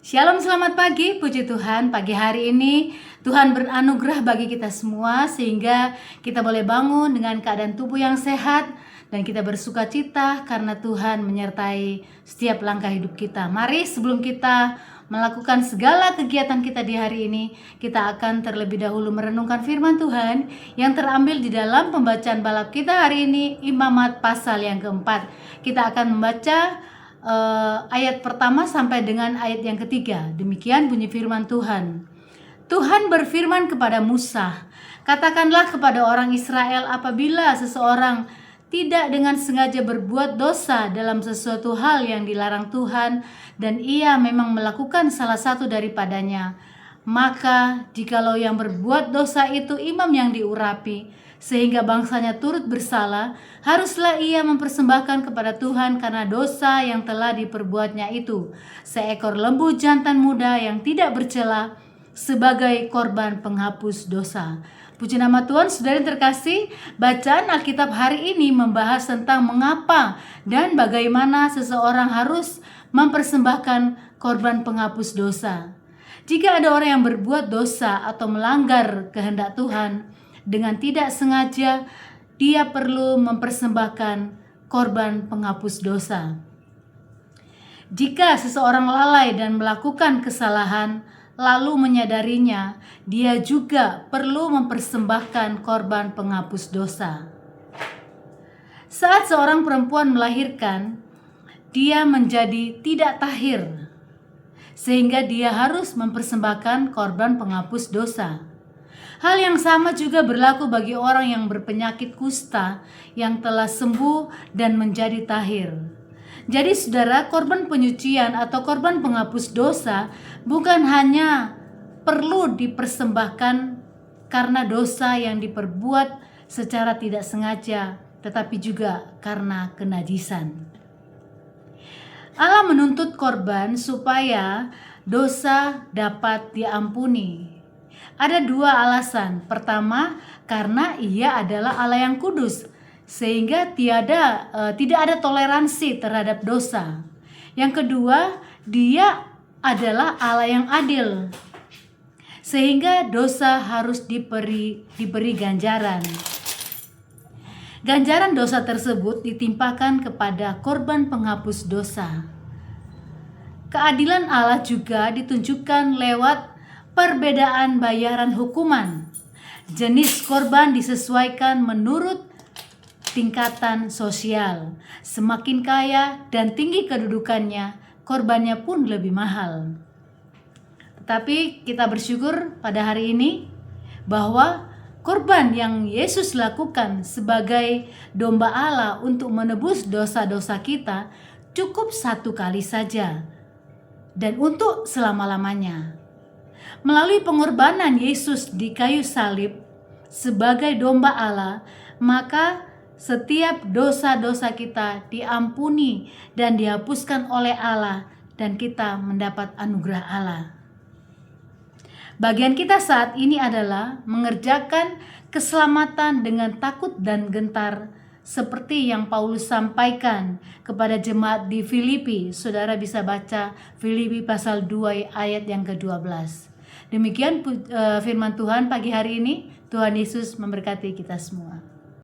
Shalom, selamat pagi, puji Tuhan. Pagi hari ini Tuhan beranugerah bagi kita semua sehingga kita boleh bangun dengan keadaan tubuh yang sehat dan kita bersuka cita karena Tuhan menyertai setiap langkah hidup kita. Mari sebelum kita melakukan segala kegiatan kita di hari ini, kita akan terlebih dahulu merenungkan firman Tuhan yang terambil di dalam pembacaan balap kita hari ini, Imamat pasal yang keempat. Kita akan membaca ayat pertama sampai dengan ayat yang ketiga. Demikian bunyi firman Tuhan. Tuhan berfirman kepada Musa, "Katakanlah kepada orang Israel, apabila seseorang tidak dengan sengaja berbuat dosa dalam sesuatu hal yang dilarang Tuhan, dan ia memang melakukan salah satu daripadanya, maka jikalau yang berbuat dosa itu imam yang diurapi, sehingga bangsanya turut bersalah, haruslah ia mempersembahkan kepada Tuhan karena dosa yang telah diperbuatnya itu seekor lembu jantan muda yang tidak bercela sebagai korban penghapus dosa." Puji nama Tuhan. Saudara terkasih, bacaan Alkitab hari ini membahas tentang mengapa dan bagaimana seseorang harus mempersembahkan korban penghapus dosa. Jika ada orang yang berbuat dosa atau melanggar kehendak Tuhan dengan tidak sengaja, dia perlu mempersembahkan korban penghapus dosa. Jika seseorang lalai dan melakukan kesalahan lalu menyadarinya, dia juga perlu mempersembahkan korban penghapus dosa. Saat seorang perempuan melahirkan, dia menjadi tidak tahir, sehingga dia harus mempersembahkan korban penghapus dosa. Hal yang sama juga berlaku bagi orang yang berpenyakit kusta yang telah sembuh dan menjadi tahir. Jadi saudara, korban penyucian atau korban penghapus dosa bukan hanya perlu dipersembahkan karena dosa yang diperbuat secara tidak sengaja, tetapi juga karena kenajisan. Allah menuntut korban supaya dosa dapat diampuni. Ada dua alasan. Pertama, karena Ia adalah Allah yang kudus, sehingga tidak ada toleransi terhadap dosa. Yang kedua, Dia adalah Allah yang adil, sehingga dosa harus diberi ganjaran. Ganjaran dosa tersebut ditimpakan kepada korban penghapus dosa. Keadilan Allah juga ditunjukkan lewat perbedaan bayaran hukuman. Jenis korban disesuaikan menurut tingkatan sosial. Semakin kaya dan tinggi kedudukannya, korbannya pun lebih mahal. Tetapi kita bersyukur pada hari ini bahwa korban yang Yesus lakukan sebagai domba Allah untuk menebus dosa-dosa kita cukup satu kali saja dan untuk selama-lamanya. Melalui pengorbanan Yesus di kayu salib sebagai domba Allah, maka setiap dosa-dosa kita diampuni dan dihapuskan oleh Allah, dan kita mendapat anugerah Allah. Bagian kita saat ini adalah mengerjakan keselamatan dengan takut dan gentar, seperti yang Paulus sampaikan kepada jemaat di Filipi. Saudara bisa baca Filipi pasal 2 ayat yang ke-12. Demikian firman Tuhan pagi hari ini. Tuhan Yesus memberkati kita semua.